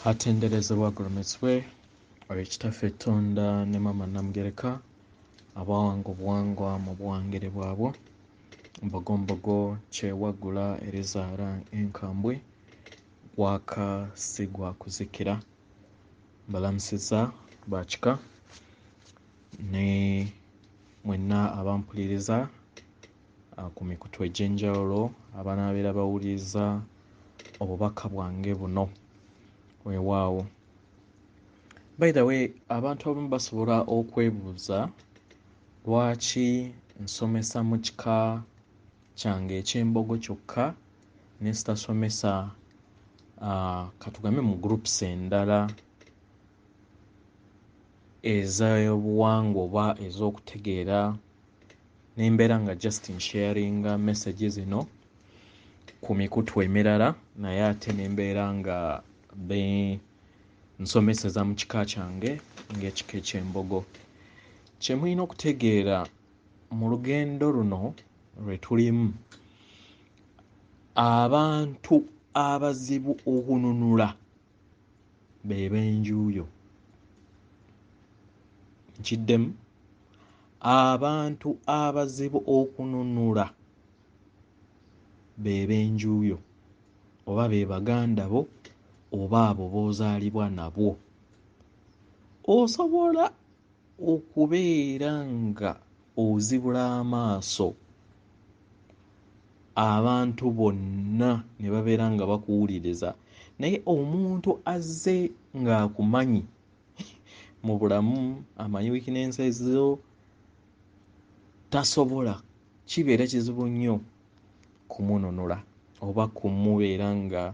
Atenderezebwa agulumizibwe ekitaffe Tonda ne Maama Namugereka abawanga obuwangwa mu buwangire bwabwe mbogombogo kyewagula erizaala enkambwe gwaka si gwa kuzikira mbalamusiza bakika ne mwenna abampuliriza ku mikutu egy'enjawulo abanaabeera bawuliriza obubaka bwange buno weewaawo. By the way, abantu abamu basobola okwebuuza lwaki nsomesa mu kika kyange eky'embogo kyokka ne sitasomesa katugambe mu groups endala ez'obuwangwa oba ez'okutegeera nembeera nga just sharinga message zino ku mikutu emirala naye ate nembeera nga nsomeseza mu kika kyange ng'ekika eky'embogo. Kye mulina okutegeera mu lugendo luno lwe tulimu, abantu abazibu okununula be b'enjuuyo. Nkiddemu, abantu abazibu okununula be b'enjuuyo oba be baganda bo oba abo b'ozaalibwa nabwo. Osobola okubeera nga ozibula amaaso abantu bonna ne babeera nga bakuwuliriza, naye omuntu azze ng'akumanyi mu bulamu, amanyi wiikinensi ezo, tasobola, kibeera kizibu nnyo kumununula oba kumubeera nga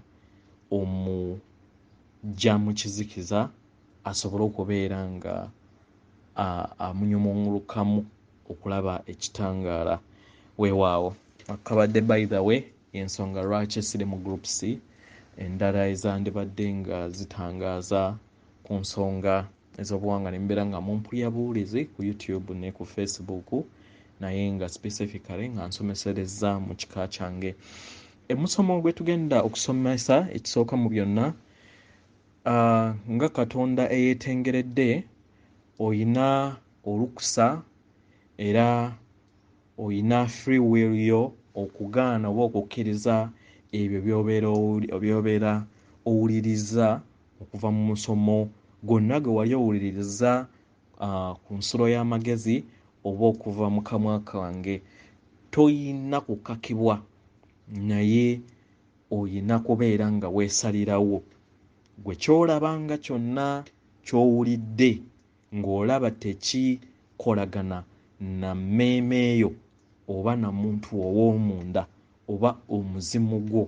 omujja mu kizikiza asobole okubeera nga amunyumulukamu okulaba ekitangaala. Weewaawo akabadde by the way ensonga lwaki siri mu groups endala ezandibadde nga zitangaaza ku nsonga ez'obuwangwa nembeera nga mumpulya buwulizi ku YouTube ne ku Facebook, naye nga specifically nga nsomesereza mu kika kyange. Omusomo gwe tugenda okusomesa ekisooka mu byonna, nga Katonda eyeetengeredde, oyina olukusa era oyina free will yo okugaana oba okukkiriza ebyo by'obeera owuliriza okuva mu musomo gwonna gwe wali owuliriza ku nsulo y'amagezi oba okuva mu kamwa kange. Toyina kukakibwa, naye oyina kubeera nga weesalirawo. Gwe ky'olabanga kyonna ky'owulidde ng'olaba tekikolagana na mmeeme eyo oba na muntu ow'omunda oba omuzimu gwo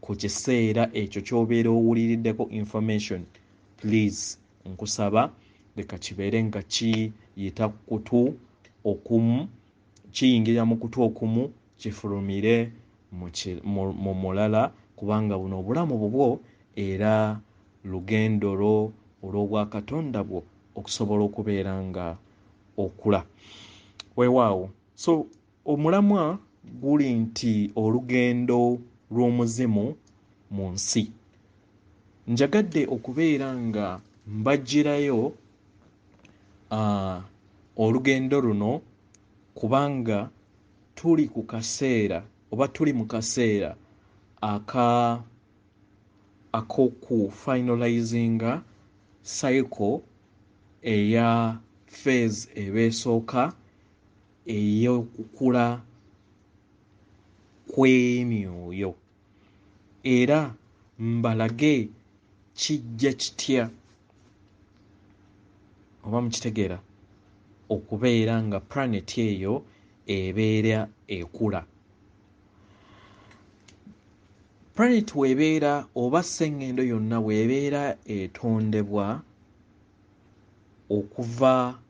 ku kiseera ekyo ky'obeera owuliriddeko information, please nkusaba leka kibeere nga kiyita ku kutu okumu, kiyingira mu kutu okumu kifulumire mu mulala, kubanga buno obulamu bubwo era lugendo lwo olw'obwakatonda bwo okusobola okubeera nga okula. Weewaawo, so omulamwa guli nti olugendo lw'omuzimu mu nsi. Njagadde okubeera nga mbagirayo olugendo luno kubanga tuli ku kaseera oba tuli mu kaseera ak'oku finalizinga cycle eya phase ebeesooka ey'okukula kw'emyoyo, era mbalage kijja kitya oba mukitegeera okubeera nga planet eyo ebeera ekula. Planet weebeera oba sseŋŋendo yonna weebeera etondebwa okuva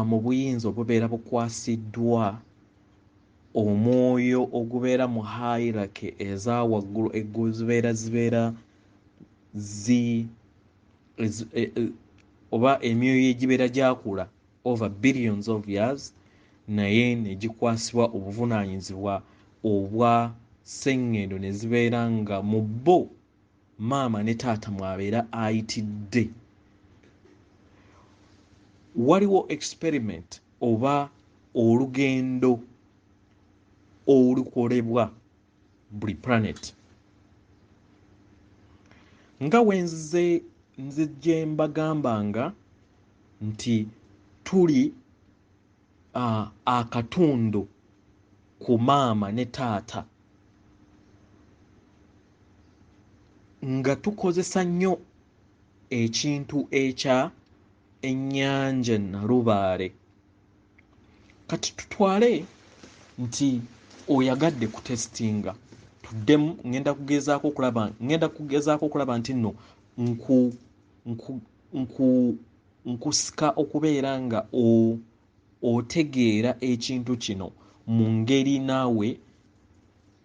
mu buyinza obubeera bukwasiddwa omwoyo ogubeera mu hierarchy eza waggulu zibeera oba emyoyo egibeera gyakula over billions of years, naye ne gikwasibwa obuvunaanyizibwa obwa sseŋŋendo ne zibeera nga mu bo maama ne taata mwabeera ayitidde. Waliwo experiment oba olugendo olukolebwa buli planet. Nga nzije mbagambanga nti tuli akatundu ku maama ne taata nga tukozesa nnyo ekintu ekya ennyanja Nalubaale. Kati tutwale nti oyagadde kutestinga, tuddemu ngenda kugezaako okulaba nti nno nkusika okubeera nga otegeera ekintu kino mu ngeri naawe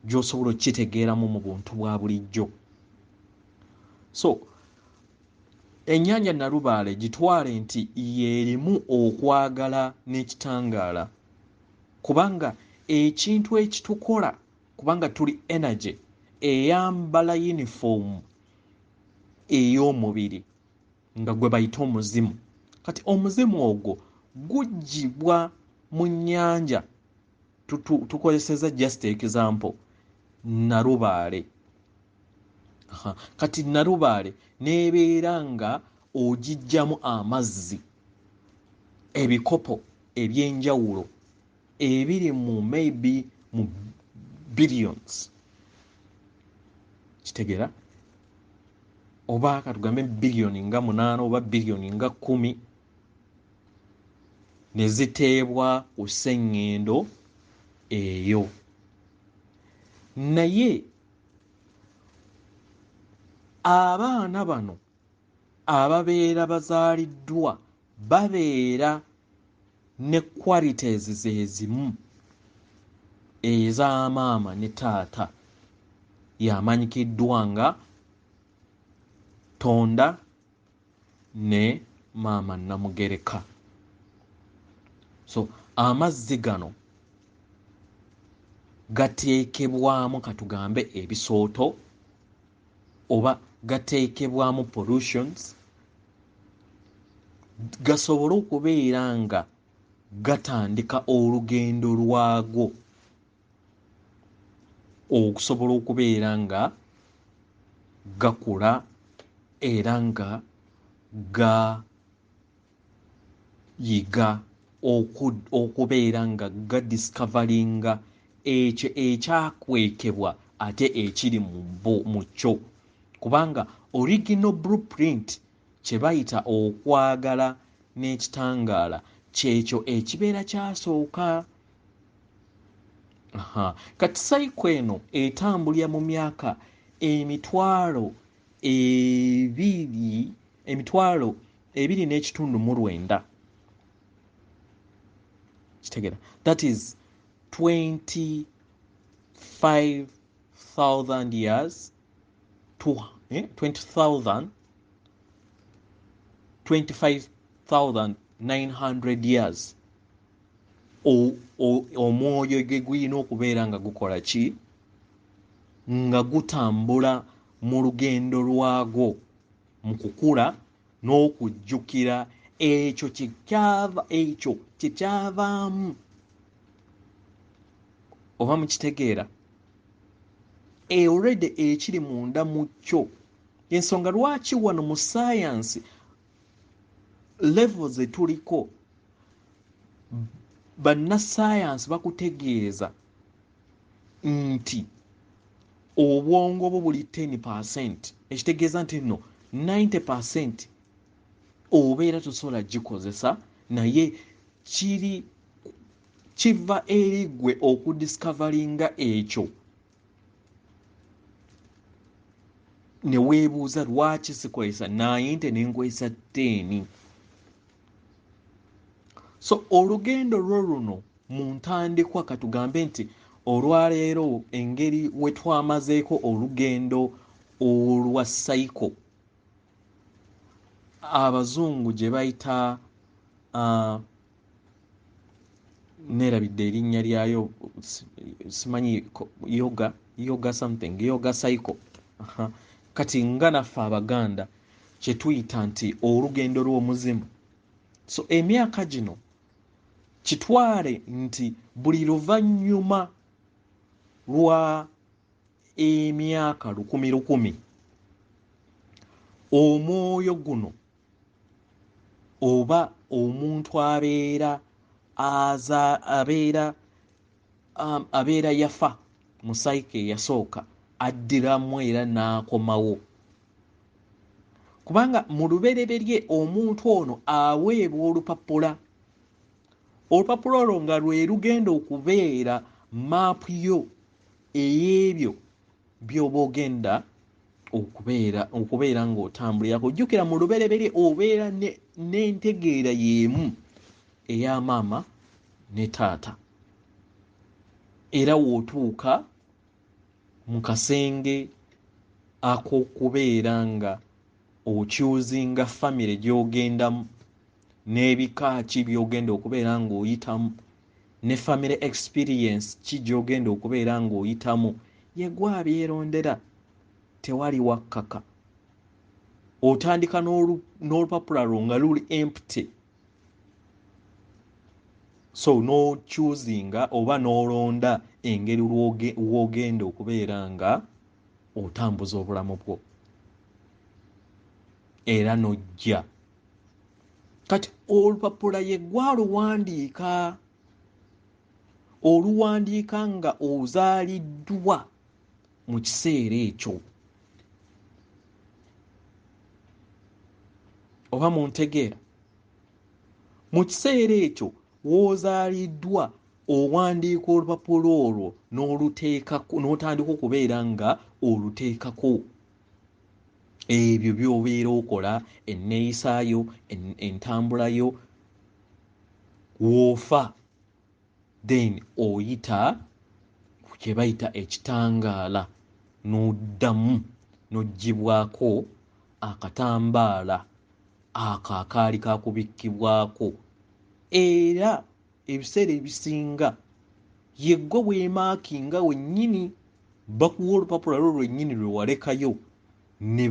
gy'osobola okitegeeramu mu buntu bwa bulijjo. So ennyanja Nalubaale gitwale nti yeerimu okwagala n'ekitangaala, kubanga ekintu ekitukola, kubanga tuli energy eyambala uniform ey'omubiri nga gwe bayita omuzimu. Kati omuzimu ogwo guggyibwa mu nnyanja, tukozeseza just example Nalubaale. Kati Nalubaale n'ebeera nga ogiggyamu amazzi, ebikopo eby'enjawulo ebiri mu maybe mu billions, kitegeera, oba katugambe biliyoni nga 8 oba biliyoni nga 10 ne ziteebwa ku sseŋŋendo eyo. Naye abaana bano ababeera bazaaliddwa babeera ne qualities zeezimu eza maama ne taata, yamanyikiddwa nga Tonda ne maama Namugereka. So amazzi gano gateekebwamu katugambe ebisooto oba gateekebwamu pollutions, gasobole okubeera nga gatandika olugendo lwago okusobola okubeera nga gakula era nga gayiga okubeera nga gadiscoveringa ekyo ekyakwekebwa ate ekiri mu kyo, kubanga original blueprint kye bayita okwagala n'ekitangaala kyekyo ekibeera kyasooka. Kati sayiko eno etambulira mu myaka emitwalo 2.9, kitegeera, that is 25,000 years to 25,900 years omwoyo ge guyina okubeera nga gukola ki, nga gutambula mu lugendo lwago mu kukula n'okujjukira ekyo kyekyavaamu. Oba mukitegeera, already ekiri munda mu kyo. Ensonga lwaki wano mu science levels etuliko bannassaayansi bakutegeeza nti obwongo bwo buli 10%, ekitegeeza nti nno 90% obeera tosobola gikozesa, naye kiva eri ggwe okudiscoveringa ekyo ne weebuuza lwaki sikozesa 90 ne nkozesa 10. So olugendo lwo luno mu ntandikwa katugambe nti olwaleero engeri we twamazeeko olugendo olwa cycle abazungu gye bayita neerabidde erinnya lyayo, simanyi yoga something, yoga cycle. kati nga naffe Abaganda kye tuyita nti olugendo lw'omuzimu. So emyaka gino kitwale nti buli luvannyuma lwa emyaka 10,000 omwoyo guno oba omuntu abeera yafa mu sayika eyasooka addiramu era n'akomawo, kubanga mu lubereberye omuntu ono aweebwa olupapula olwo nga lwe lugenda okubeera maapu yo ey'ebyo by'oba ogenda okubeera ng'otambulirako. Ojjukira mu lubereberye obeera n'entegeera y'emu eya maama ne taata, era w'otuuka mu kasenge ak'okubeera nga okyuzinga famire gy'ogendamu n'ebika ki by'ogenda okubeera ng'oyitamu ne family experience ki gy'ogenda okubeera ng'oyitamu, ye gwe abyerondera, tewali wakkaka. Otandika n'olupapula lwo nga luli empty, so n'okyuzinga oba n'olonda engeri w'ogenda okubeera nga otambuza obulamu bwo era n'ojja. Kati olupapula ye gwaluwandiika, oluwandiika nga ozaaliddwa mu kiseera ekyo, oba mu ntegeera mu kiseera ekyo w'ozaaliddwa owandiika olupapula olwo n'otandika okubeera nga oluteekako ebyo by'obeera okola, enneeyisaayo, entambulayo. W'ofa then oyita ku kye bayita ekitangaala, n'oddamu n'oggyibwako akatambaala ako akaali kakubikkibwako, era ebiseera ebisinga ye ggwe bw'emaakinga wennyini bakuwa olupapula lwo lwennyini lwe walekayo ne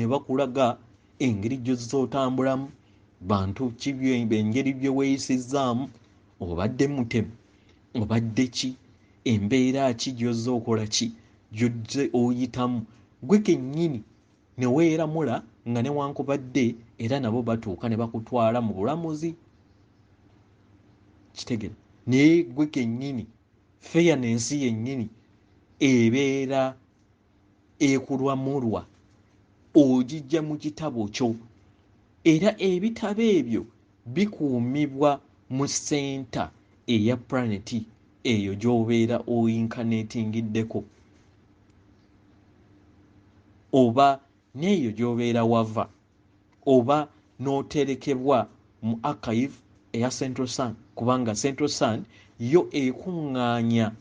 bakulaga engeri gy'ozotambulamu, bantu ki engeri bye weeyisizzaamu, obadde mutemu obadde ki, embeera ki gy'ozze okola ki gy'ozze oyitamu, gwe kennyini ne weeramula nga newankubadde era nabo batuuka ne bakutwala mu bulamuzi. Kitegere naye gwe kennyini fairness yennyini ebeera ekulwamulwa, ogijja mu kitabo kyo, era ebitabo ebyo bikuumibwa mu senta eya planeti eyo gy'obeera oyinkaneetingiddeko, oba n'eyo gy'obeera wava, oba n'oterekebwa mu archive eya Central Sun, kubanga Central Sun yo ekuŋŋaanya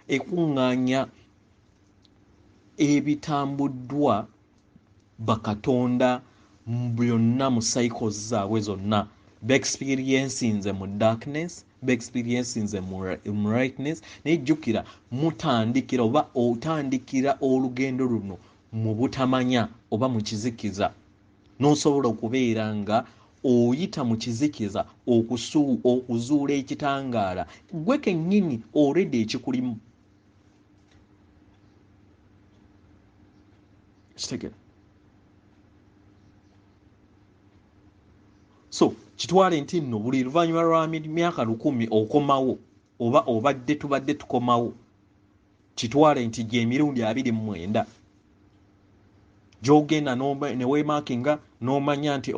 ekuŋŋaanya ebitambuddwa bakatonda byonna mu cycles zaabwe zonna, beexperiencinze mu darkness, beexperiencinze mu rightness. Naye jjukira mutandikira oba otandikira olugendo luno mu butamanya oba mu kizikiza, n'osobola okubeera nga oyita mu kizikiza okuzuula ekitangaala, gwe kennyini already ekikulimu. Kitegera? So kitwale nti nno buli luvannyuma lwa myaka 1000 okomawo, oba tubadde tukomawo, kitwale nti gy'emirundi 29 gy'ogenda ne weemaakinga n'omanya nti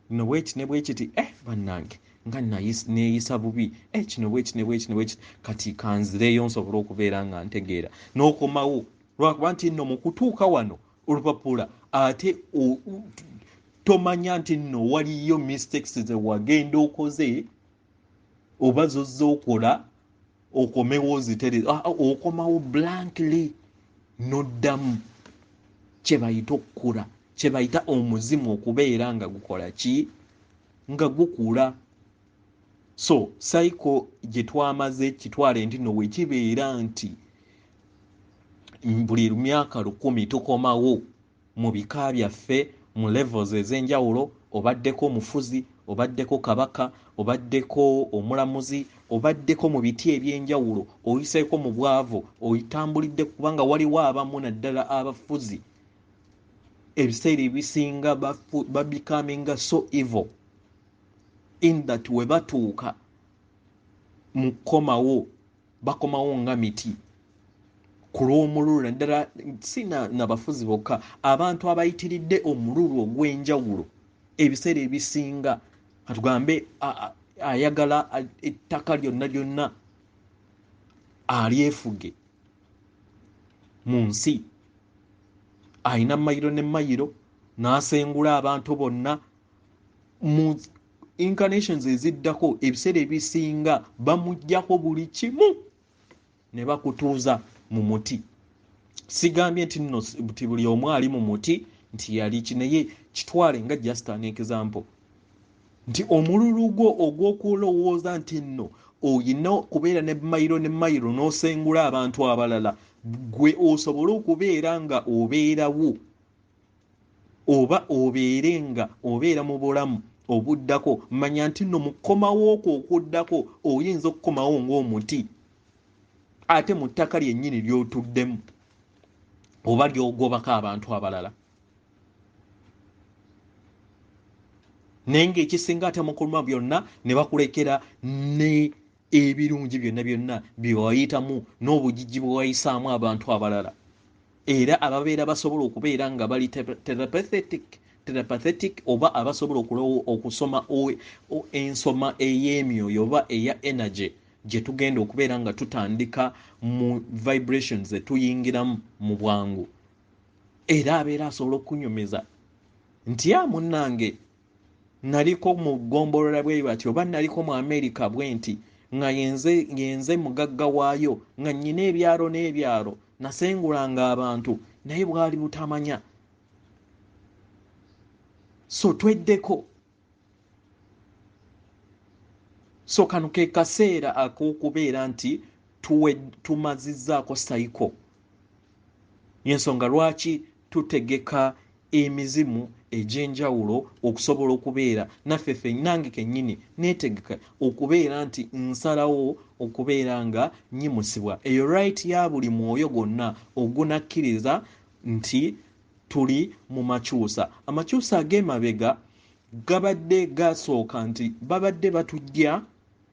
no bwekiti ne bwekiti, bannange nga neeyisa bubi, kino bwekiti ne bwekiti ne bwekiti, kati kanzireyo nsobole okubeera nga ntegeera, n'okomawo. Lwakuba nti nno mu kutuuka wano olupapula ate tomanya nti nno waliyo mistakes ze wagenda okoze oba zozze okola okomewo ozitereza, okomawo blankly n'oddamu kye bayita okukula, kye bayita omuzimu okubeera nga gukola ki, nga gukula. So cycle gye twamaze kitwale nti no wekibeera nti buli myaka 10 tukomawo mu bika byaffe mu levels ez'enjawulo, obaddeko mufuzi, obaddeko kabaka, obaddeko omulamuzi, obaddeko mu biti eby'enjawulo, oyiseeko mu bwavu, oyitambulidde kubanga waliwo abamu naddala abafuzi ebiseera ebisinga babecoming so evil in that we batuuka mu kukomawo bakomawo nga miti ku lw'omululu naddala si nabafuzi bokka, abantu abayitiridde omululu ogw'enjawulo ebiseera ebisinga atugambe ayagala ettaka lyonna lyonna alyefuge mu nsi, alina mayiro ne mayiro n'asengula abantu bonna mu incarnations eziddako ebiseera ebisinga bamuggyako buli kimu ne bakutuuza mu muti. Sigambye nti nno buli omu ali mu muti nti yali kineye kitwale nga just an example nti omululu gwo ogw'okulowooza nti nno oyina okubeera ne mayiro ne mayiro n'osengula abantu abalala, gwe osobole okubeera nga obeerawo oba obeere nga obeera mu bulamu obuddako, manya nti nno mu kukomawo okwo okuddako oyinza okukomawo ng'omuti ate mu ttaka lyennyini ly'otuddemu oba ly'ogobako abantu abalala. Naye ng'ekisinga ate mu kuluma byonna ne bakulekera ne ebirungi byonna byonna bye wayitamu n'obugigi bwe wayisaamu abantu abalala, era ababeera basobola okubeera nga bali telepathic oba abasobola okusoma ensoma ey'emyoyo oba eya energy gye tugenda okubeera nga tutandika mu vibrations tuyingiramu mu bwangu, era abeera asobola okunyumiza nti munnange naliko mu ggombolola bwe bati oba naliko mu America bwe nti nga yenze mugagga waayo nga nnyina ebyalo n'ebyalo nasengulanga abantu naye bwali butamanya. So tweddeko, so kano ke kaseera ak'okubeera nti tumazizzaako cycle, y'ensonga lwaki tutegeka emizimu egy'enjawulo okusobola okubeera naffe nange kennyini neetegeka okubeera nti nsalawo okubeera nga nyimusibwa eyo right ya buli mwoyo gwonna ogunakkiriza nti tuli mu makyusa. Amakyusa ag'emabega gabadde gasooka nti babadde batujja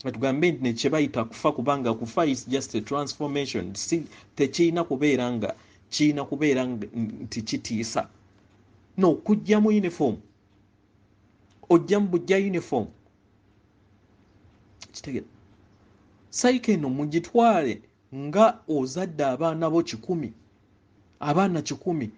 batugambe nti ne kye bayita kufa, kubanga kufa is just a transformation, si tekirina kubeera nga kirina kubeera nti kitiisa. No, kujja mu uniform, ojja mu bujja uniform, kitegera cycle eno mugitwale nga ozadde abaana bo 100, abaana 100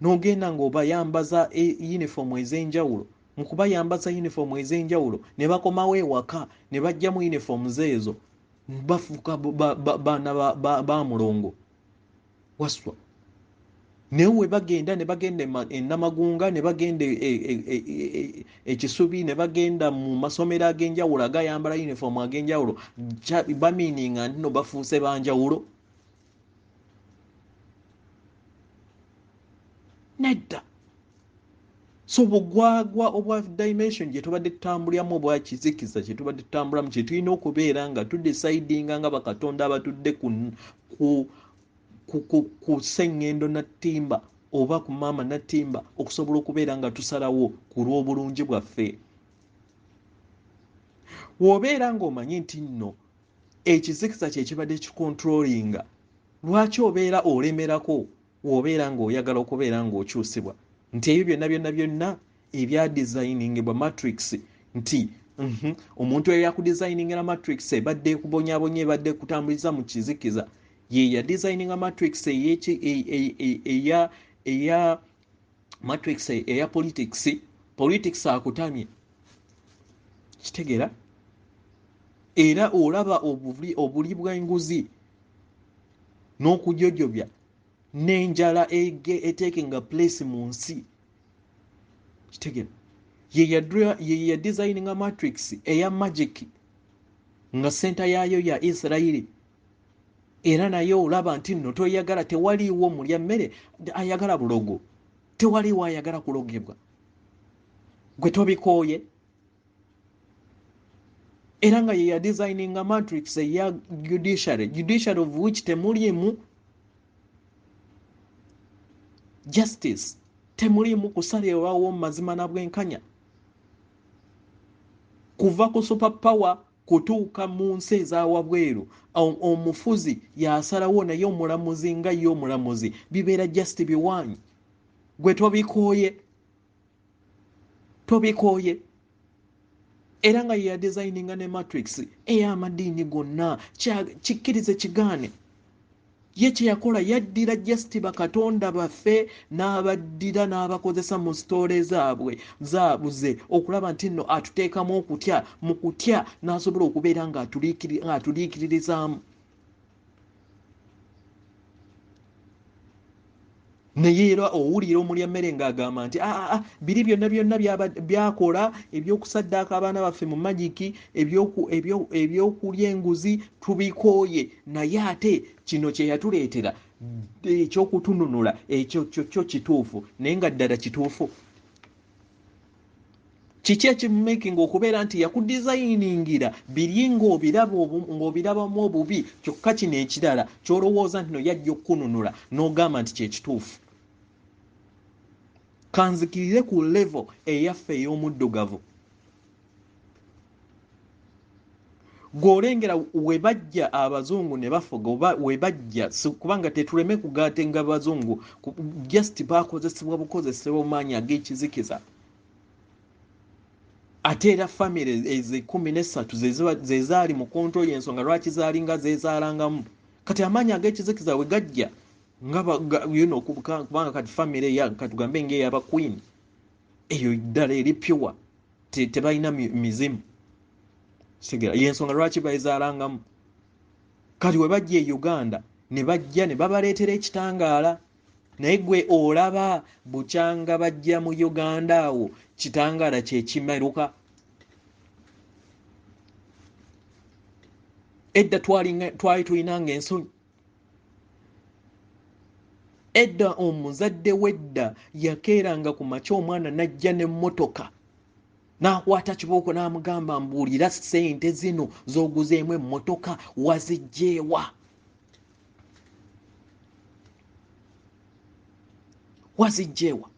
n'ogenda ng'obayambaza uniform ez'enjawulo, mu kubayambaza uniform ez'enjawulo ne bakomawo ewaka ne bajja mu uniforms ezo bafuuka baana ba mulongo Wasswa. Naye we bagenda ne bagenda Namagunga ne bagenda ekisubi ne bagenda mu masomero ag'enjawulo agayambala uniform ag'enjawulo, bamiininga nti no bafuuse banjawulo? Nedda. So bugwagwa obwa dimension gye tubadde tutambuliramu obwa kizikiza gye tubadde tutambulamu kye tulina okubeera nga tudecidinga nga bakatonda abatudde ku sseŋŋendo nattimba oba ku maama nattimba okusobola okubeera nga tusalawo ku lw'obulungi bwaffe. W'obeera ng'omanyi nti nno ekizikiza kye kibadde kikontrolinga, lwaki obeera olemerako w'obeera ng'oyagala okubeera ng'okyusibwa? Nti ebyo byonna ebya designingibwa matrix nti omuntu eyakudesigningira matrix ebadde ekubonyaabonya ebadde ekutambuliza mu kizikiza ye ya designinga matrix eya matrix eya politics akutamye, kitegera, era olaba obuli bw'enguzi n'okujojobya n'enjala etekinga place mu nsi, kitegera, ye ya designinga matrix eya magic nga senta yaayo ya Isirayiri era naye olaba nti nno toyagala, tewaliiwo mulya mmere ayagala bulogo, tewaliiwo ayagala kulogebwa, gwe tobikooye. Era nga ye ya designinga matrix eya judiciary of which temulimu justice, temulimu kusalirawo mazima na bwenkanya, kuva ku super power kutuuka mu nsi ezawabweru. Omufuzi yasalawo naye omulamuzi nga ye omulamuzi bibeera just biwanyi, gwe tobikooye, tobikooye. Era nga ya designinga ne matrix ey'amadiini gonna, kikkirize kigaane. Ye kye yakola yaddira just bakatonda baffe n'abaddira n'abakozesa mu sitoole zaabwe zaabuze okulaba nti nno atuteekamu okutya, mu kutya n'asobola okubeera ng'atuliikiririzaamu. Naye era owulira omulya mmere ng'agamba nti biri byonna byakola ebyokusaddaaka abaana baffe mu magiki, ebyokulya enguzi tubikooye, naye ate kino kye yatuleetera ekyokutununula ekyo kyo kituufu, naye nga ddala kituufu. Kiki ekimumakinga okubeera nti yakudizayiningira biri ng'obirabamu obubi, kyokka kino ekirala ky'olowooza nti no yajja okukununula n'ogamba nti kyekituufu. Kanzikirire ku level eyaffe ey'omuddugavu. Gw'olengera we bajja abazungu ne bafuga, oba we bajja kubanga tetuleme kugaatenga abazungu just baakozesebwa bukozesebwa mu maanyi ag'ekizikiza. Ate era famire eza 13 ze zaali mu control y'ensonga lwaki zaalinga zeezaalangamu. Kati amaanyi ag'ekizikiza we gajja kubanga kati famire katugambe ng'eyaba queen eyo ddala eri pure, tebalina mizimu. Sigera y'ensonga lwaki bayizaalangamu. Kati we bajja e Uganda ne bajja ne babaleetera ekitangaala, naye gwe olaba bukyanga bajja mu Uganda awo kitangaala kye kimeruka. Edda twali tulinanga ensonyi. Edda omuzadde wedda yakeeranga ku makya omwana najja n'emmotoka n'akwata kibooko n'amugamba mbuulira ssente zino z'oguzeemu emmotoka wazigjeewa. Wazigjeewa.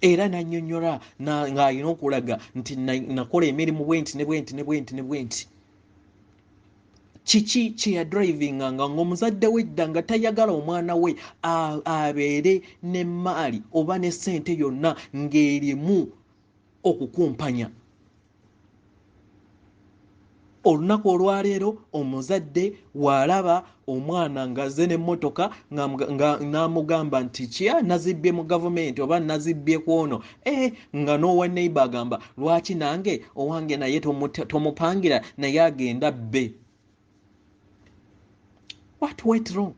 Era n'annyonnyola ng'alina okulaga nti nakola emirimu bwenti ne bwenti ne bwenti ne bwenti. Kiki kye yadrivinga ng'omuzadde wedda nga tayagala omwana we abeere n'emmaali oba ne ssente yonna ng'erimu okukumpanya. Olunaku olwaleero omuzadde waalaba omwana ng'azze n'emmotoka n'amugamba nti kya nazibbye mu gavumenti oba nazibbye ku ono, nga n'owa neighbor agamba lwaki nange owange naye tomupangira naye agenda bbe. What went wrong?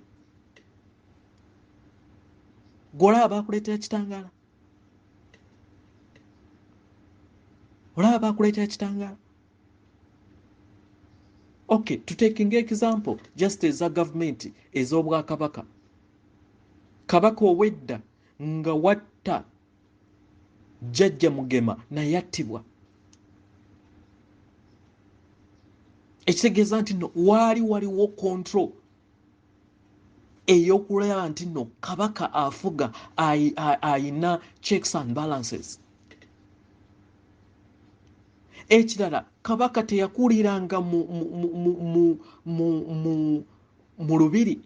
Golaba bakuleetera kitangaala. Olaba bakuleetera kitangaala. Okay, tutekinga example just eza government ez'obwakabaka. Kabaka owedda nga watta Jjajja Mugema naye yattibwa. Ekitegeeza nti no waliwo control ey'okulaba nti no kabaka afuga ayina checks and balances. Ekirala kabaka teyakuliranga mu lubiri,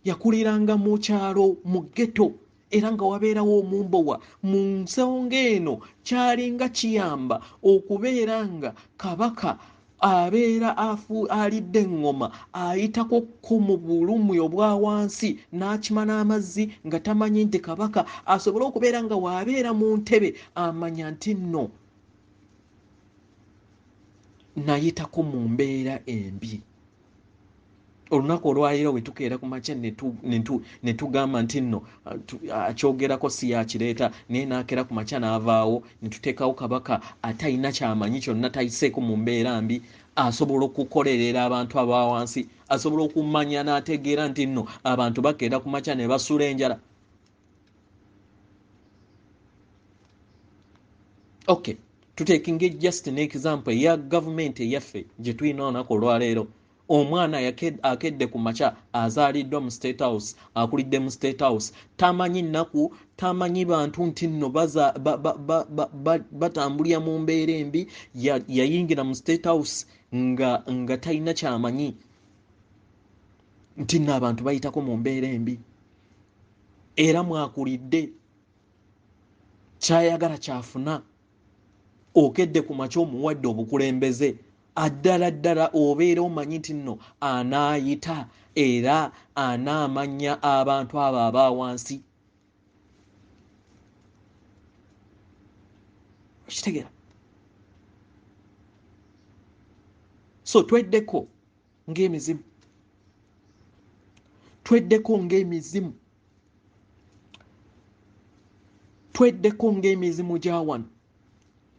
yakuliranga mu kyalo mu ghetto, era nga wabeerawo omumbowa. Mu nsonga eno kyalinga kiyamba okubeera nga kabaka abeera alidde engoma ayitako mu bulumi obwa wansi n'akima n'amazzi nga tamanyi nti kabaka asobole okubeera nga waabeera mu ntebe amanya nti nno nayitako mu mbeera embi. olunaku olwaliro bwe tukeera ku makya ne tugamba nti nno akyogerako si yakireeta naye naakera ku makya n'avaawo ne tuteekawo kabaka atalina kyamanyi kyonna tayiseeko mu mbeera mbi asobola okukolerera abantu aba wansi asobola okumanya n'ategeera nti nno abantu bakeera ku makya ne basula enjala. Okay, tutekinge just an example eya gavumenti eyaffe gye tulina olunaku olwaleero. Omwana akedde ku makya azaaliddwa mu State House akulidde mu State House tamanyi nnaku tamanyi bantu nti nno batambulira mu mbeera embi yayingira mu State House nga talina kyamanyi nti nno abantu bayitako mu mbeera embi era mwakulidde kyayagala kyafuna okedde ku makya omuwadde obukulembeze addala obeera omanyi nti nno anaayita era anaamanya abantu abo aba wansi. Okitegeera? So tweddeko ng'emizimu gya wano.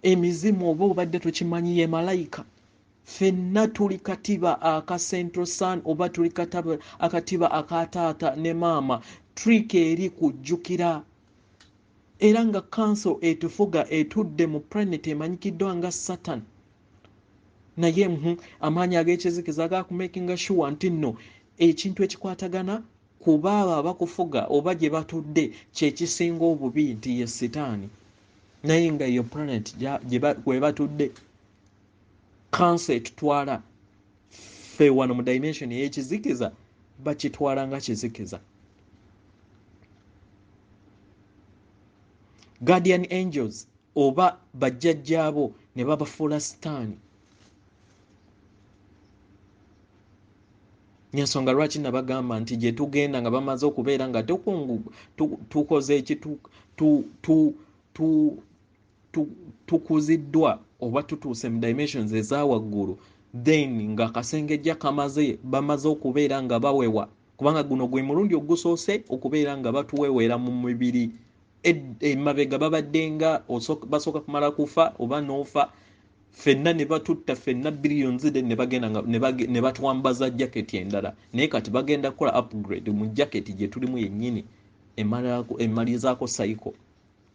Emizimu oba obadde tukimanyi ye malayika. Ffenna tuli katiba aka Central Sun oba tuli akatiba aka taata ne maama. Trick eri kujjukira. Era nga council etufuga etudde mu planet emanyikiddwa nga Saturn. Naye amaanyi ag'ekizikiza gakumakinga sure nti nno ekintu ekikwatagana kuba abo abakufuga oba gye batudde kyekisinga obubi nti ye Sitaani. Naye nga eyo planet gye batudde council etutwala ffe wano mu dimension ey'ekizikiza bakitwala nga kizikiza. Guardian angels oba bajjajjaabo ne babafuula Sitaani. Nyensonga lwaki nabagamba nti gye tugenda nga bamaze okubeera nga tukoze eki tukuziddwa oba tutuuse mu dimensions ezawaggulu, then nga akasengejja bamaze okubeera nga bawewa, kubanga guno gwe mulundi ogusoose okubeera nga batuwewera mu mibiri. Emabega babadde nga basooka kumala kufa oba noofa, ffenna ne batutta ffenna billions ne bagenda ne batwambaza jaketi endala, naye kati bagenda kukola upgrade mu jaketi gye tulimu yennyini emalizaako cycle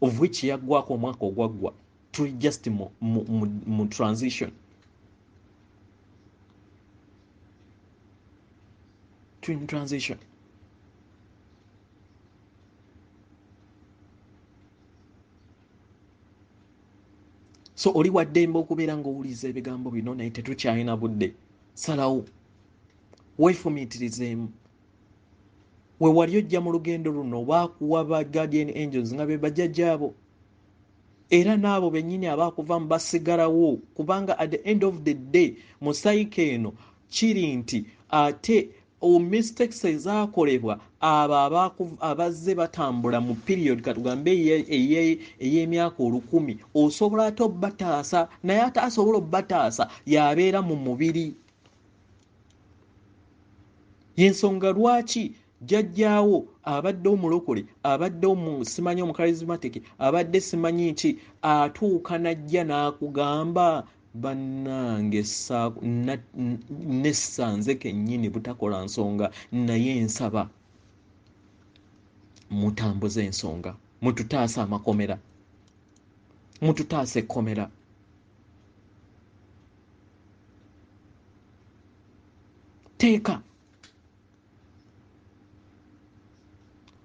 of which yaggwako omwaka ogwaggwa. Tuli just mu transition. Tuli mu transition. So oli waddembe okubeera ng'owuliza ebigambo bino naye tetukyalina budde. Salawo weefumiitirizeemu. We wali ojja mu lugendo luno baakuwa ba guardian angels nga be bajjajjaabo. Era n'abo bennyini abaakuvamu basigalawo, kubanga at the end of the day mu sayike eno kiri nti ate mistakes ezaakolebwa abo abazze batambula mu period katugambe ey'emyaka 1000 osobola ate obbataasa, naye ate asobola obbataasa yabeera mu mubiri. Yensonga lwaki jjajjaawo abadde omulokole abadde simanyi omukarismatic abadde simanyi nti atuuka najja n'akugamba bannange nessanze kennyini butakola nsonga, naye nsaba mutambuze ensonga, mututaase amakomera, mututaase ekkomera. Teeka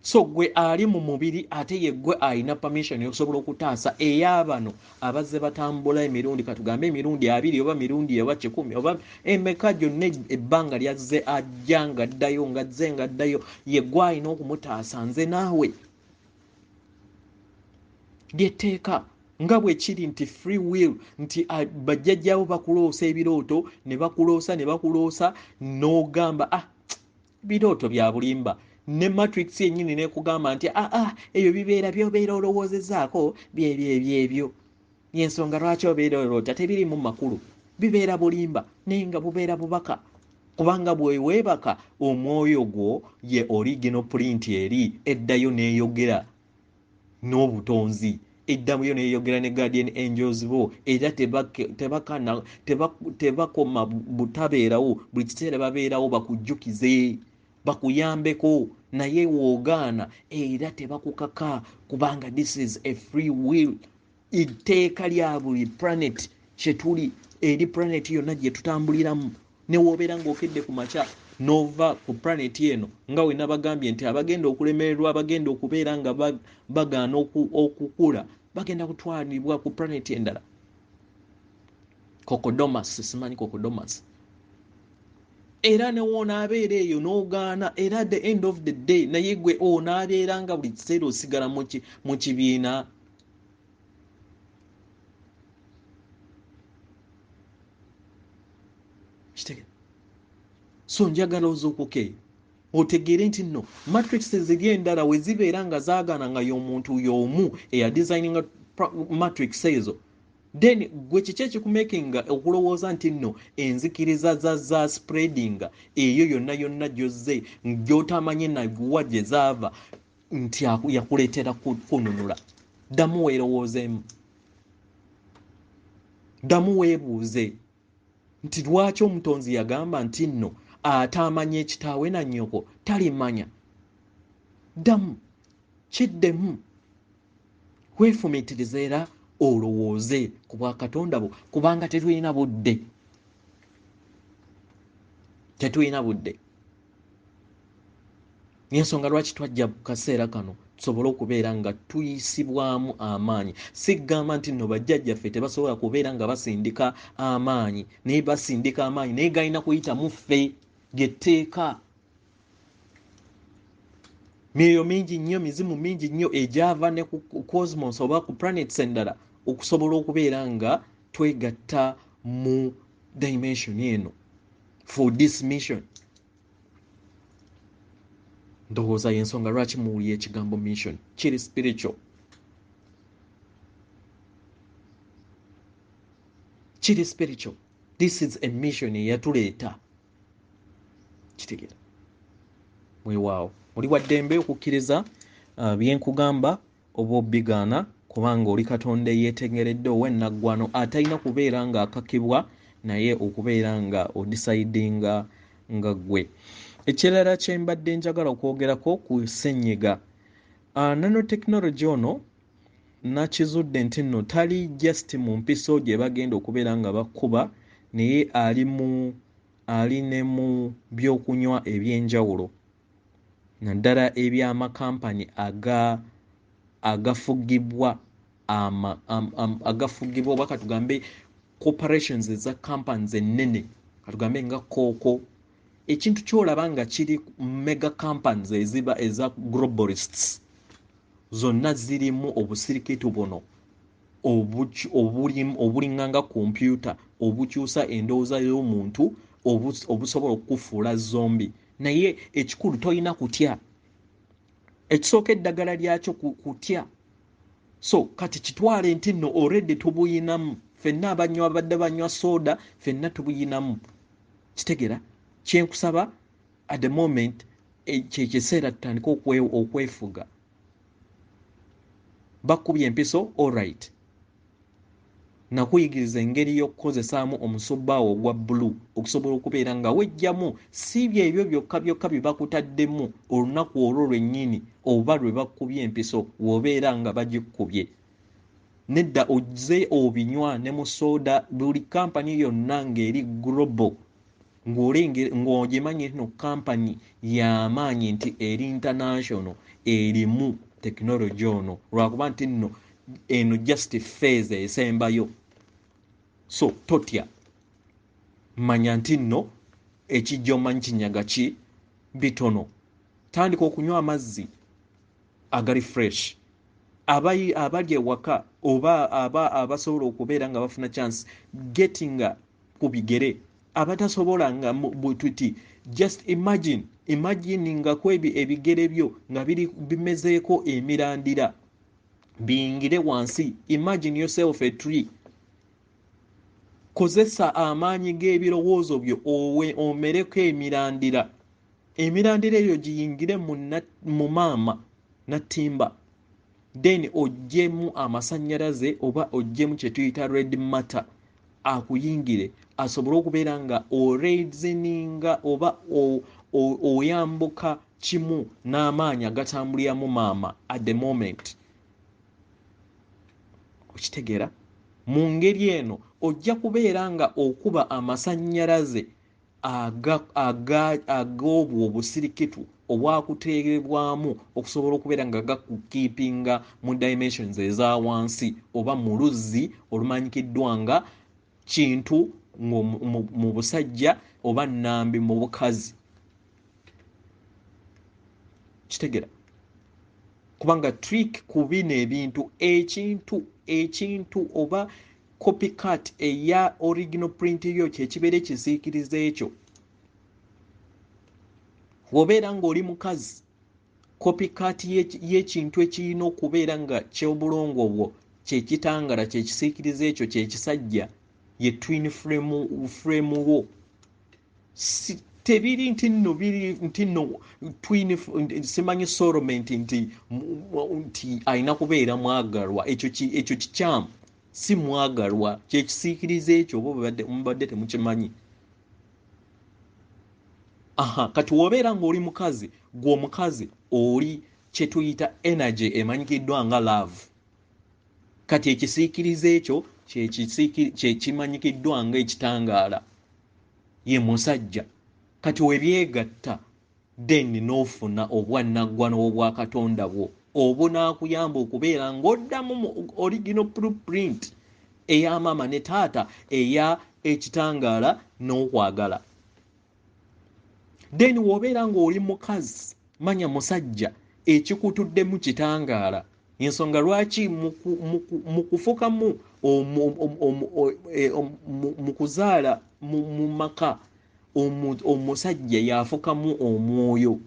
so gwe ali mu mubiri ate ye gwe alina permission okusobola okutaasa ey'abano abazze batambula emirundi katugambe emirundi 2 oba mirundi oba 10 oba emeka gyonna ebbanga lyazze ajja nga addayo nga azze nga addayo, ye gwe alina okumutaasa nze naawe. Lyetteeka nga bwe kiri nti free will nti bajjajjaabo bakuloosa ebirooto ne bakuloosa n'ogamba birooto bya bulimba. Ne matrix yennyini nekugamba nti ebyo bibeera by'obeera olowoozezaako byebyo. Yensonga lwaki obeera oloota tebiri mu makulu, bibeera bulimba naye nga bubeera bubaka. kubanga bwe weebaka omwoyo gwo ye original print eri eddayo neeyogera n'obutonzi eddayo neeyogera ne guardian angels bo era tebakoma butabeerawo buli kiseera babeerawo bakujjukize bakuyambeko naye woogaana era tebakukaka kubanga this is a free will etteeka lya buli planet kyetuli eri planet yonna gye tutambuliramu newobeera ng'okedde ku makya nova ku planet eno nga we nabagambye nti abagenda okulemererwa abagenda okubeera nga bagaana okukula bagenda kutwalibwa ku planet endala kokodomas simanyi kokodomas era newonaabeera eyo n'ogaana era at the end of the day naye gwe onaabeera nga buli kiseera osigala mu kibiina so njagala ozuukuke otegeere nti nno matrix ziri endala we zibeera nga zaagaana nga y'omuntu y'omu eyadesigninga matrix ezo then gwe kiki ekikumakinga okulowooza nti nno enzikiriza za spreadinga eyo yonna gyozze gy'otamanye naguwa gye zaava nti yakuleetera kununula ddamu weerowoozeemu ddamu weebuuze nti lwaki omutonzi yagamba nti nno atamanya ekitaawe na nnyoko talimanya ddamu kiddemu weefumiitiriza era olowooze ku bwakatonda bo kubanga tetulina budde niensonga lwaki twajja ku kaseera kano tusobole okubeera nga tuyisibwamu amaanyi sigamba nti nno bajjajjaffe tebasobola kubeera nga basindika amaanyi naye basindika amaanyi naye galina kuyita mu ffe getteeka myoyo mingi nnyo mizimu mingi nnyo egyava ne ku cosmos oba ku planets endala okusobola okubeera nga twegatta mu dimension eno for this mission ndowooza y'ensonga lwaki muwulira ekigambo mission kiri spiritual this is a mission eyatuleeta kitegeera mwewaawo oli waddembe okukkiriza byenkugamba oba obigaana kubanga oli katonda eyeetengeredde owennaggwano atalina kubeera nga akakibwa naye okubeera nga odisaidinga nga ggwe ekirala kye mbadde njagala okwogerako ku senyiga nanotechnology ono nakizudde nti nno tali just mu mpiso gye bagenda okubeera nga bakuba naye ali ne mu byokunywa ebyenjawulo naddala ebyamakampani agafugibwa oba katugambe corporations eza companies ennene katugambe nga kooko ekintu kyolaba nga kiri mega companies eziba eza globalists zonna zirimu obusirikitu buno obulinganga kompyuta obukyusa endowooza y'omuntu obusobola okufuula zombi naye ekikulu tolina kutya ekisooka eddagala lyakyo kutya so kati kitwale nti nno already tubuyinamu ffenna abadde banywa soda ffenna tubuyinamu kitegera kyenkusaba at the moment kyekiseera tutandika okwefuga bakubye empiso alright nakuyigiriza engeri y'okukozesaamu omusubbaawo ogwa bbulu okusobola okubeera nga wejjamu siibyo ebyo byokka bye bakutaddemu olunaku olwo lwennyini oba lwe bakubye empiso w'obeera nga bagikubye nedda ojze obinywa ne mu soda buli kampani yonna ng'eri global ng'ogimanyi nti no kampani y'amaanyi nti eri international erimu technology ono lwakuba nti nno eno just phase esembayo so totya manya nti nno ekijja omanyi kinyaga ki bitono tandika okunywa amazzi agali fresh abali ewaka oba abasobola okubeera nga bafuna chance gettinga ku bigere abatasobola nga bwetuti just imagine nga kwebi ebigere byo nga bimezeeko emirandira biyingire wansi imagine yourself a tree kozesa amaanyi g'ebirowoozo byo omereko emirandira eyo giyingire mu maama nattimba, then ojjemu amasannyalaze oba ojjemu kye tuyita red matter akuyingire asobole okubeera nga oreasoninga oba oyambuka kimu n'amaanyi agatambuliramu maama at the moment. Okitegeera? Mu ngeri eno ojja kubeera nga okuba amasannyalaze ag'obwo obusirikitu obwakuteebwamu okusobola okubeera nga gakukiipinga mu dimensions eza wansi oba mu luzzi olumanyikiddwa nga kintu mu busajja oba nnambi mu bukazi. Kitegeera? Kubanga trick ku bino ebintu ekintu oba copycat eya original print yo kyekibeera ekisiikiriza ekyo. Bw'obeera ng'oli mukazi, copycat y'ekintu ekirina okubeera nga ky'obulongo bwo kyekitangala kyekisiikiriza ekyo kyekisajja ye twin frame wo. Tebiri nti nno twin simanyi soulmate nti alina kubeera mwagalwa, ekyo kikyamu. Si mwagalwa, kyekisiikiriza ekyo oba mubadde temukimanyi. Kati wobeera ng'oli mukazi, gw'omukazi oli kye tuyita energy emanyikiddwa nga love. Kati ekisiikiriza ekyo kyekimanyikiddwa nga ekitangaala ye musajja. Kati webyegatta then n'ofuna obwannaggwano obwa Katonda bwo obunaakuyamba okubeera ng'oddamu mu original blueprint eya maama ne taata eya ekitangaala n'okwagala. Then wobeera ng'oli mukazi, manya musajja ekikutuddemu kitangaala. Ensonga lwaki mu kufukamu mu kuzaala mu maka omusajja yafukamu omwoyo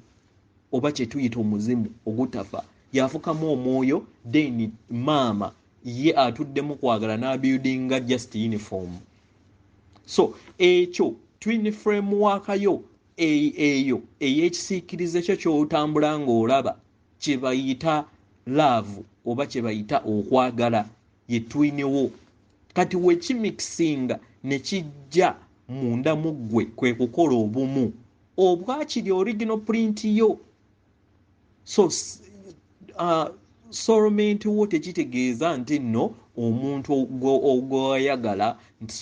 oba kye tuyita omuzimu ogutafa, yafukamu omwoyo, then maama ye atuddemu kwagala n'abuildinga just uniform. So ekyo twin framework yo eyo ey'ekisiikirize kyo ky'otambula ng'olaba kye bayita love oba kye bayita okwagala ye twin wo. Kati wekimixinga ne kijja munda mu ggwe kwe kukola obumu obwakiri original print yo. So soulmate wo tekitegeeza nti nno omuntu ogw'oyagala nti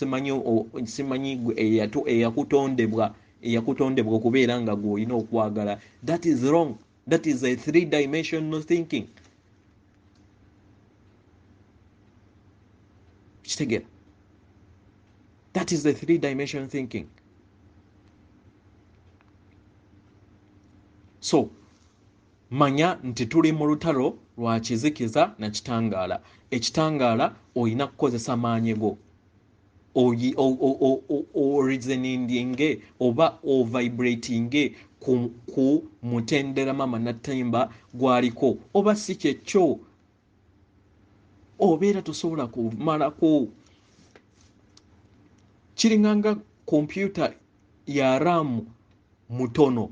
simanyi eyakutondebwa okubeera nga gw'olina okwagala. That is wrong. That is a 3-dimensional thinking. Kitegeera? That is the 3-dimensional thinking. So manya nti tuli mu lutalo lwa kizikiza na kitangaala. Ekitangaala olina kukozesa maanyi go reasoninge oba vibrating ku mutendera mama nattimba gwaliko oba si kyekyo obeera tosobola kumalako. Kiringanga computer ya RAM mutono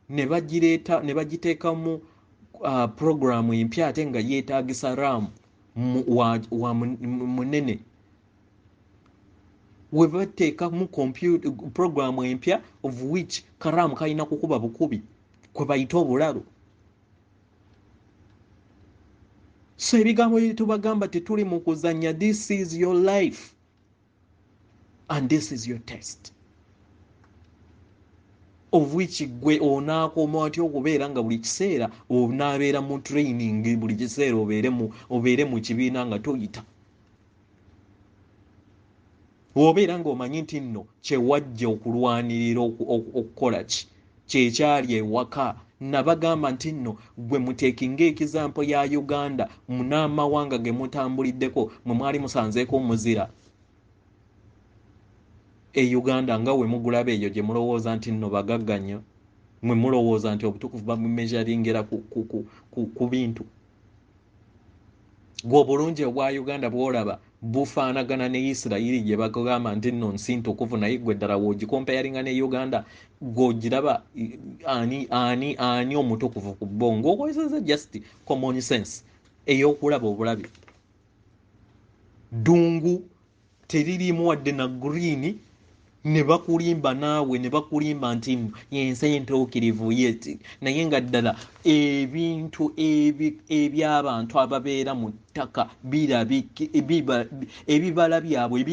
ne bagiteekamu programu empya ate nga yeetaagisa RAM wa munene. We bateekamu computer programu empya of which karamu kalina kukuba bukubi kwe bayita obulalo. So ebigambo tubagamba tetuli mu kuzanya. This is your life and this is your test, of which gwe onaakoma otya okubeera nga buli kiseera onaabeera mu training, buli kiseera obeere mu kibiina nga toyita. Obeera ng'omanyi nti nno kyewajja okulwanirira okukola ki kyekyali ewaka. Nabagamba nti nno gwe muteekinga ekizampo ya Uganda munaamawanga ge mutambuliddeko mwe mwali musanzeeko omuzira Uganda nga we mugulaba eyo gye mulowooza nti nno bagagganya, mwe mulowooza nti obutukuvu bamumeasuringira ku bintu. Gwe obulungi obwa Uganda bw'olaba bufaanagana ne Isirayiri gye bagamba nti nno nsi ntukuvu naye gwe ddala w'ogikompayaringa ne Uganda gw'ogiraba ani omutukuvu ku bo ng'okozesa just common sense ey'okulaba obulabe. Ddungu teririmu wadde na green ne bakulimba naawe ne bakulimba nti yensi entuukirivu yeti naye nga ddala ebintu eby'abantu ababeera mu ttaka ebibala byabwe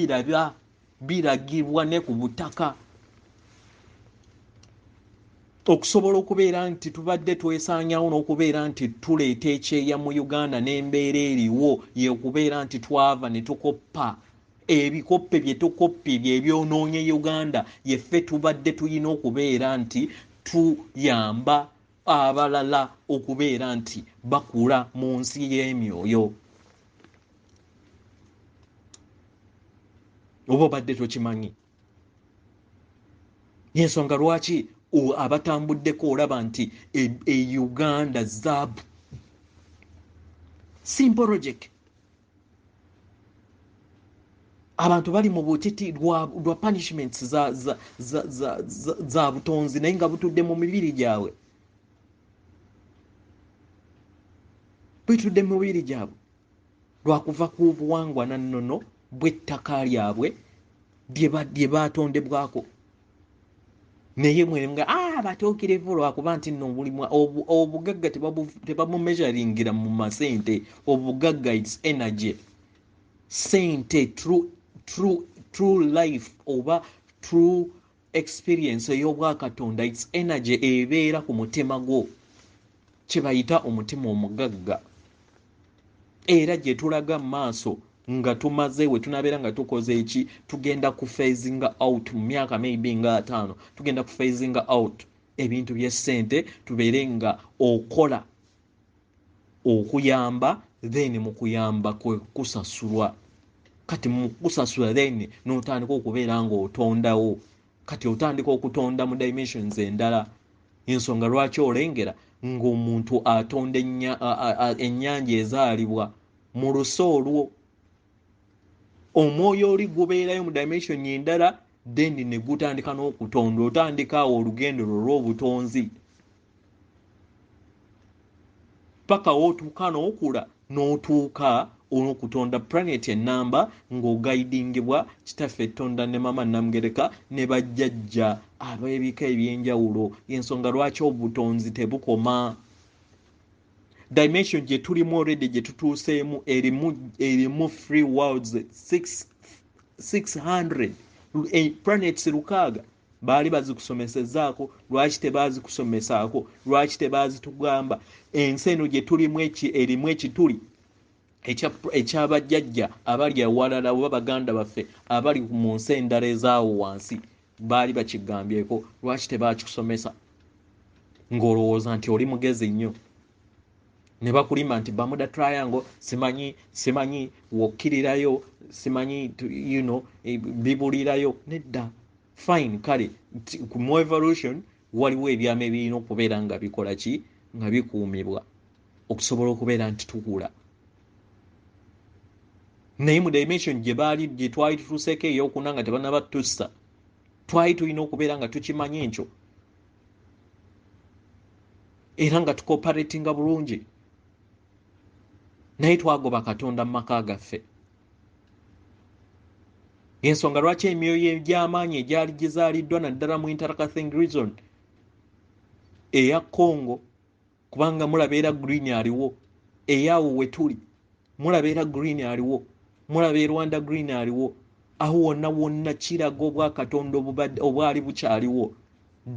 biragibwa ne ku butaka okusobola okubeera nti tubadde twesaanyawo n'okubeera nti tuleeta ekyeya mu Uganda n'embeera eriwo y'okubeera nti twava ne tukoppa ebikoppe bye tukoppye byebyonoonye Uganda yeffe tubadde tulina okubeera nti tuyamba abalala okubeera nti bakula mu nsi y'emyoyo. Oba obadde tokimanyi y'ensonga lwaki abatambuddeko olaba nti Uganda zaabu simple logic. Abantu bali mu butiti lwa punishments za butonzi naye nga butudde mu mibiri gyabwe. Bitudde mu mibiri gyabwe lwakuva ku buwangwa na nnono bw'ettaka lyabwe lye baatondebwako. Naye mwenga batuukirivu lwakuba nti nno obugagga tebabumeasuringira mu masente. Obugagga its energy. Sente true life oba true experience ey'obwakatonda its energy ebeera ku mutima gwo kye bayita omutima omugagga. Era gye tulaga mu maaso nga tumaze we tunabeera nga tukoze eki tugenda ku phasing out mu myaka maybe nga 5 tugenda ku phasing out ebintu by'essente tubeere nga okola okuyamba then mu kuyamba kwe kusasulwa. Kati mu kusasula then n'otandika okubeera nga otondawo. Kati otandika okutonda mu dimensions endala. Ensonga lwaki olengera ng'omuntu atonda ennyanja ezaalibwa mu luso olwo. Omwoyo oli gubeerayo mu dimension endala then ne gutandika n'okutonda. Otandika awo olugendo lw'obutonzi paka wootuuka n'okula n'otuuka okutonda planet ennamba ng'ogaidingibwa kitaffe ettonda ne mama Namugereka ne bajjajja ab'ebika ebyenjawulo. Ensonga lwaki obutonzi tebukoma. Dimension gye tulimu already gye tutuuseemu erimu free worlds 600 planets 600 baali bazikusomesezaako. Lwaki tebazikusomesaako? Lwaki tebazitugamba? Ensi eno gye tulimu erimu ekituli ekyabajjajja abali awalala oba baganda baffe abali mu nsi endala ezaawo wansi baali bakigambyeko. Lwaki tebakikusomesa? Ng'olowooza nti oli mugezi nnyo. Ne bakulimba nti Bermuda Triangle simanyi wokkirirayo simanyi bibulirayo. Nedda. Fine kale mu evolution waliwo ebyama ebirina okubeera nga bikola ki nga bikuumibwa okusobola okubeera nti tukula. Naye mu dimension gye twali tutuuseeko ey'okuna nga tebanaba tussa twali tulina okubeera nga tukimanyi ekyo era nga tukooperatinga bulungi. Naye twagoba Katonda mu maka gaffe. Ensonga lwaki emyoyo egy'amaanyi egyali gizaaliddwa naddala mu intercathing region eya Congo kubanga mulabeera green aliwo, eyaawo we tuli mulabeera green aliwo, mulaba Rwanda green aliwo, aho wonna kiraga obwakatonda obwali bukyaliwo.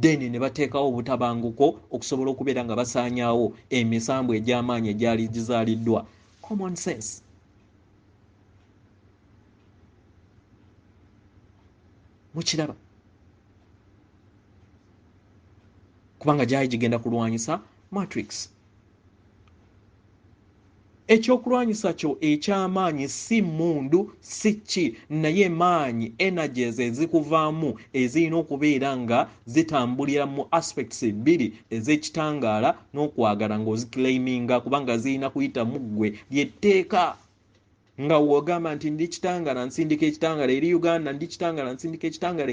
Then ne bateekawo obutabanguko okusobola okubeera nga basaanyaawo emisambu egy'amaanyi egyali gizaaliddwa. Common sense. Mukiraba kubanga gyali gigenda kulwanyisa matrix. Ekyokulwanyisa kyo eky'amaanyi si mundu si ki naye maanyi energies ezikuvaamu ezirina okubeera nga zitambulira mu aspects ebbiri ez'ekitangaala n'okwagala ng'oziclaiminga kubanga zirina kuyita mu ggwe lyetteeka. nga wogamba nti ndi kitangala nsindika ekitangala eri Uganda, ndi kitangala nsindika ekitangala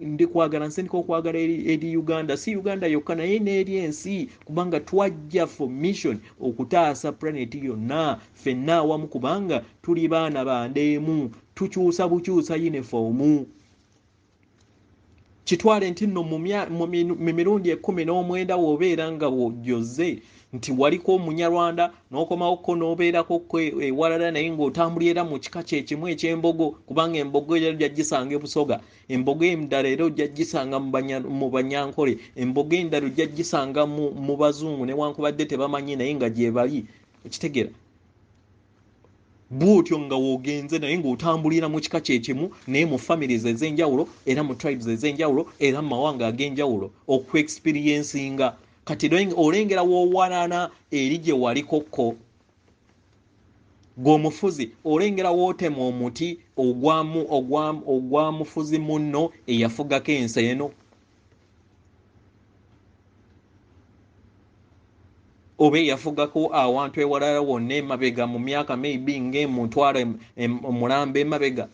ndi kwagala nsindika okwagala eri Uganda, si Uganda yokka naye n'eri ensi, kubanga twajja for mission okutaasa planet yonna ffenna awamu, kubanga tuli baana bandeemu, tukyusa bukyusa uniform. Kitwale nti nno mu mirundi 19 wobeera nga wojjoze nti waliko Munyarwanda n'okomawo ko n'obeerako ewalala naye ng'otambulira mu kika kyekimu eky'embogo, kubanga embogo ojja gisanga Busoga, embogo endala era ojja gisanga mu Banyankole, embogo endala ojja gisanga mu Bazungu newankubadde tebamanyi naye nga gye bali. Okitegera? Bwotyo nga wogenze naye ng'otambulira mu kika kyekimu naye mu families ez'enjawulo era mu tribes ez'enjawulo era mu mawanga ag'enjawulo okwe-experiencinga. Kati olengera woowanana eri gye walikokko g'omufuzi, olengera wootema omuti ogwa mufuzi munno eyafugako ensi eno, oba eyafugako awantu ewalala wonna emabega mu myaka maybe ng'emutwalo Mulambo emabega,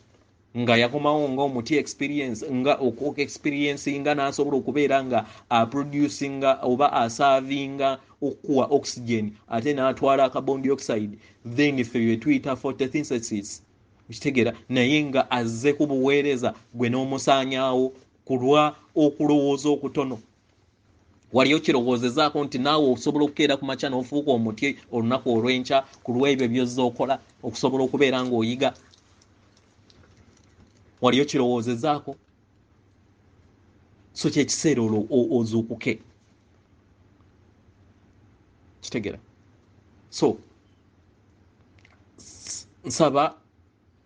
nga yakomawo ng'omuti experience nga experiencinga n'asobola okubeera nga aproducinga oba aservinga okuwa oxygen ate n'atwala carbon dioxide, then ffe bye tuyita photosynthesis. Okitegeera? Naye nga azze ku buweereza gwe n'omusaanyaawo kulwa okulowooza okutono. Wali okirowoozezaako nti naawe osobola okukeera ku makya n'ofuuka omuti olunaku olw'enkya ku lw'ebyo by'ozza okola okusobola okubeera ng'oyiga? Wali okirowoozezaako? So kyekiseera olwo ozuukuke. Kitegeera? So nsaba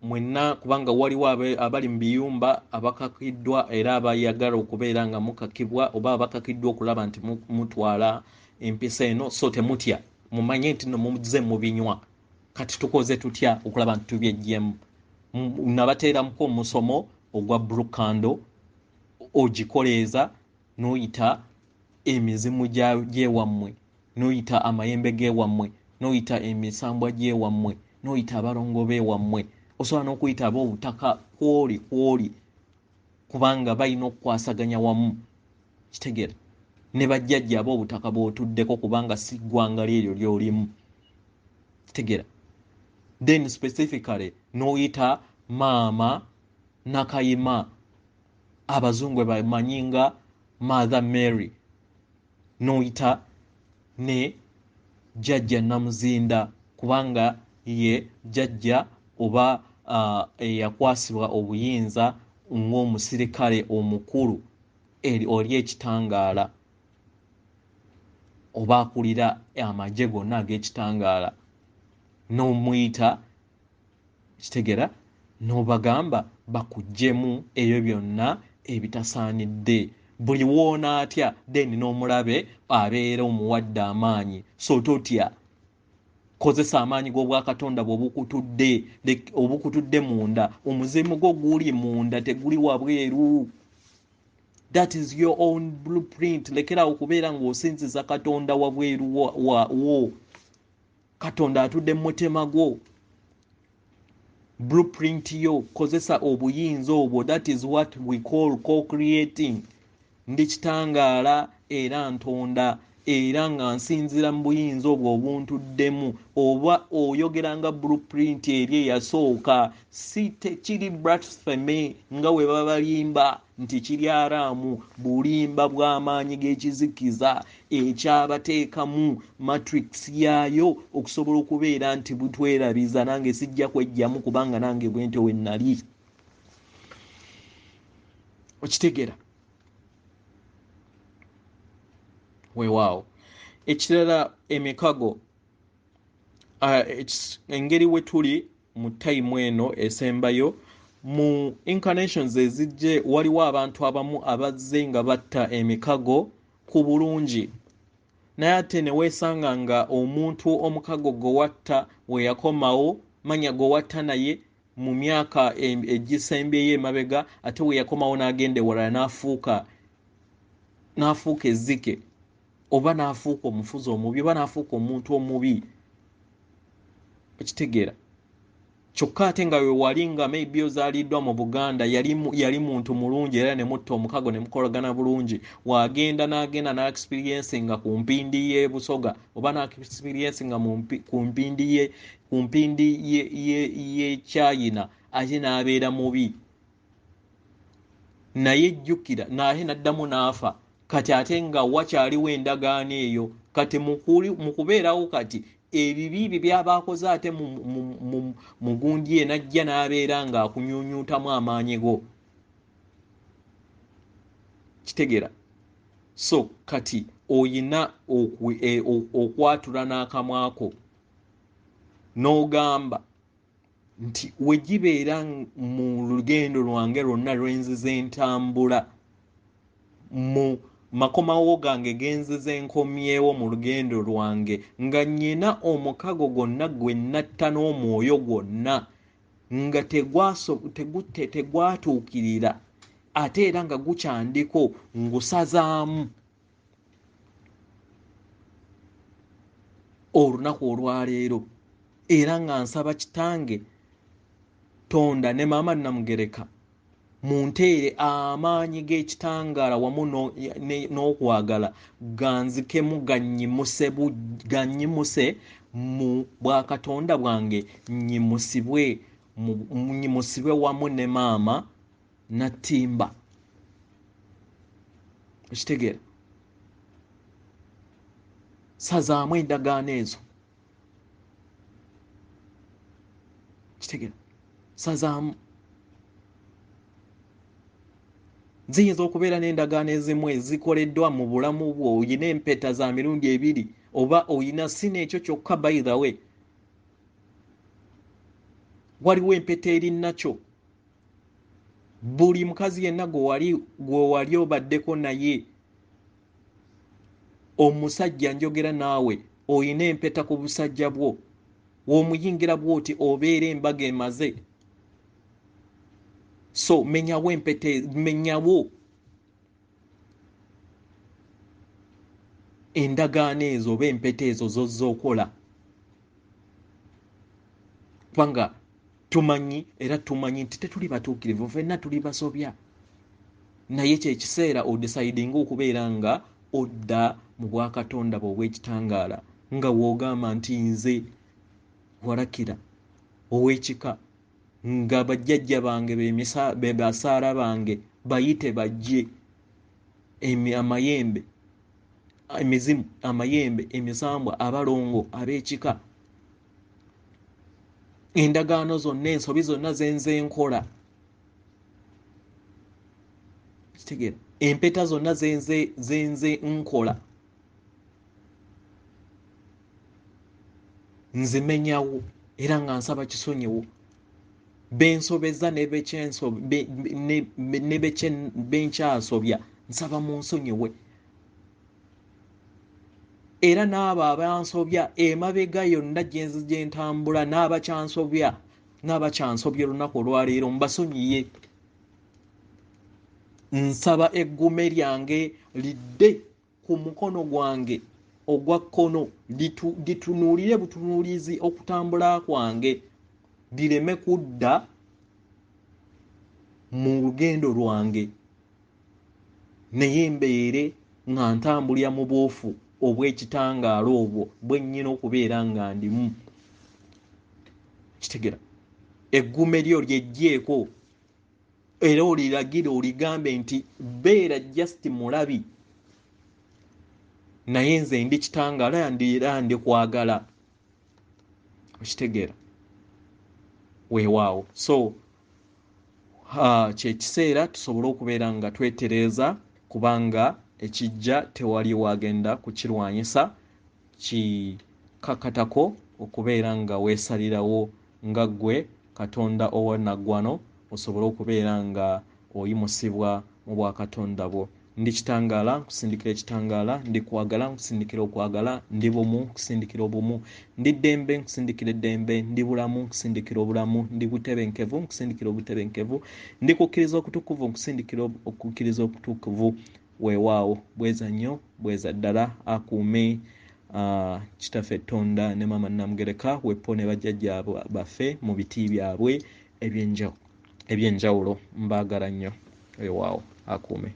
mwenna, kubanga waliwo abali mu biyumba abakakiddwa era abayagala okubeera nga mukakibwa oba abakakiddwa okulaba nti mutwala empisa eno, so temutya, mumanye nti no muzze mubinywa. Kati tukoze tutya okulaba nti tubyejjemu? Nabateeramuko omusomo ogwa Olugendo, ogikoleeza n'oyita emizimu gy'ewammwe, n'oyita amayembe g'ewammwe, n'oyita emisambwa gy'ewammwe, n'oyita abalongo b'ewammwe, osobola n'okuyita ab'obutaka kwoli kubanga balina okukwasaganya wamu. Kitegeera? Ne bajjajja ab'obutaka bw'otuddeko kubanga si ggwanga lyo ly'olimu. Kitegeera? Then specifically n'oyita maama Nakayima, abazungu bamanyinga Mother Mary, n'oyita ne jjajja Namuzinda kubanga ye jjajja oba eyakwasibwa obuyinza ng'omusirikale omukulu oli ekitangaala oba akulira amagye gonna ag'ekitangaala, n'omuyita. Kitegeera? N'obagamba bakuggyemu ebyo byonna ebitasaanidde. Buli woona atya then n'omulabe abeera omuwadde amaanyi, so totya. Kozesa amaanyi g'obwakatonda obukutudde munda. Omuzimu gwo guli munda, teguli wabweru. That is your own blueprint. Lekera okubeera ng'osinziza Katonda wabweru wo. Katonda atudde mu mutima gwo. Blueprint yo, kozesa obuyinza obwo. That is what we call co-creating. Ndi kitangaala era ntonda, era nga nsinzira mu buyinza obwo obuntuddemu. Oba oyogeranga blueprint eri eyasooka, si tekiri blasphemy nga we babalimba nti kiri araamu, bulimba bw'amaanyi g'ekizikiza ekyabateekamu matrix yayo okusobola okubeera nti butwerabiza. Nange sijja kwejjamu kubanga nange bwentyo we nnali. Okitegeera? Weewaawo. Ekirala Nemikago, engeri we tuli mu time eno esembayo mu incarnations ezijje, waliwo abantu abamu abazze nga batta Nemikago ku bulungi, naye ate ne weesanga nga omuntu omukago gwe watta we yakomawo, manya gwe watta naye mu myaka egisembyeyo emabega, ate we yakomawo n'agenda ewalala n'afuuka ezzike, oba n'afuuka omufuzi omubi, oba n'afuuka omuntu omubi. Okitegeera? kyokka ate nga we wali nga maybe ozaaliddwa mu Buganda yali muntu mulungi era ne mutta omukago ne mukolagana bulungi, wagenda n'agenda n'experiencinga ku mpindi y'e Busoga oba n'experiencinga ku mpindi y'e China ate n'abeera mubi, naye jjukira naye n'addamu n'afa. Kati ate nga wakyaliwo endagaano eyo, kati mu kubeerawo kati ebibi byabakoze ate mu gundi ye najja n'abeera ng'akunyuunyuutamu amaanyi go. Kitegeera? So kati oyina okwatula n'akamwako n'ogamba nti we gibeera mu lugendo lwange lwonna lwenzize ntambula mu makomawo gange genzize nkomyewo mu lugendo lwange nga nnyina omukago gwonna gwe natta n'omwoyo gwonna nga tegwatuukirira ate era nga gukyandiko ngusazaamu olunaku olwaleero, era nga nsaba kitange Tonda ne maama Namugereka munteere amaanyi g'ekitangaala wamu n'okwagala ganzikemu gannyimuse mu bwakatonda bwange, nnyimusibwe wamu ne maama Natimba. Okitegeera? Sazaamu endagaano ezo. Kitegeera? Sazaamu. Ziyinza okubeera n'endagaano ezimu ezikoleddwa mu bulamu bwo, oyina empeta za mirundi ebiri oba oyina si n'ekyo kyokka. By the way, waliwo empeta eri nakyo. Buli mukazi yenna gwe wali obaddeko naye, omusajja njogera naawe, oyina empeta ku busajja bwo, w'omuyingira bw'oti obeera embaga emaze. So menyawo empeta, menyawo endagaano ezo oba empeta ezo zozza okola, kubanga tumanyi nti tetuli batuukirivu, ffenna tuli basobya, naye kyekiseera odecidinga okubeera nga odda mu bwakatonda bwe obw'ekitangaala nga woogamba nti nze Warakira ow'ekika, nga bajjajja bange be basaala bange bayite bajje amayembe emizimu, amayembe, emisambwa, abalongo, ab'ekika, endagaano zonna, ensobi zonna zenze nkola. Kitegeera? Empeta zonna zenze nkola, nzimenyawo era nga nsaba kisonyiwo. Bensobeza benkyasobya nsaba mu nsonyiwe, era n'abo abansobya emabega yonna gye ntambula n'abakyansobya olunaku olwaleero mbasonyiye. Nsaba eggume lyange lidde ku mukono gwange ogwa kkono, litunuulire butunuulizi okutambula kwange, lireme kudda mu lugendo lwange, naye mbeere nga ntambulira mu bwofu obw'ekitangaala obwo bwe nnyina okubeera nga ndimu. Kitegeera? Eggume lyo lyeggyeko era oliragire oligambe nti beera just mulabi, naye nze ndi kitangaala era ndikwagala. Okitegeera? Weewaawo. So kyekiseera tusobole okubeera nga twetereeza, kubanga ekijja tewali wagenda kukirwanyisa, kikakatako okubeera nga weesalirawo nga ggwe Katonda owannaggwano osobole okubeera nga oyimusibwa mu bwakatonda bwo. Ndi kitangaala, nkusindikira ekitangaala, ndi kwagala, nkusindikira okwagala, ndi bumu, nkusindikira obumu, ndi ddembe, nkusindikira eddembe, ndi bulamu, nkusindikira obulamu, ndi butebenkevu, nkusindikira obutebenkevu, ndi kukkiriza okutukuvu, nkusindikira okukkiriza okutukuvu. Weewaawo, bweza nnyo, bweza ddala, akuume kitaffe Tonda ne Mama Namugereka Weppo ne bajjajja baffe mu biti byabwe ebyenjawulo. Mbaagala nnyo. Waawo akuume.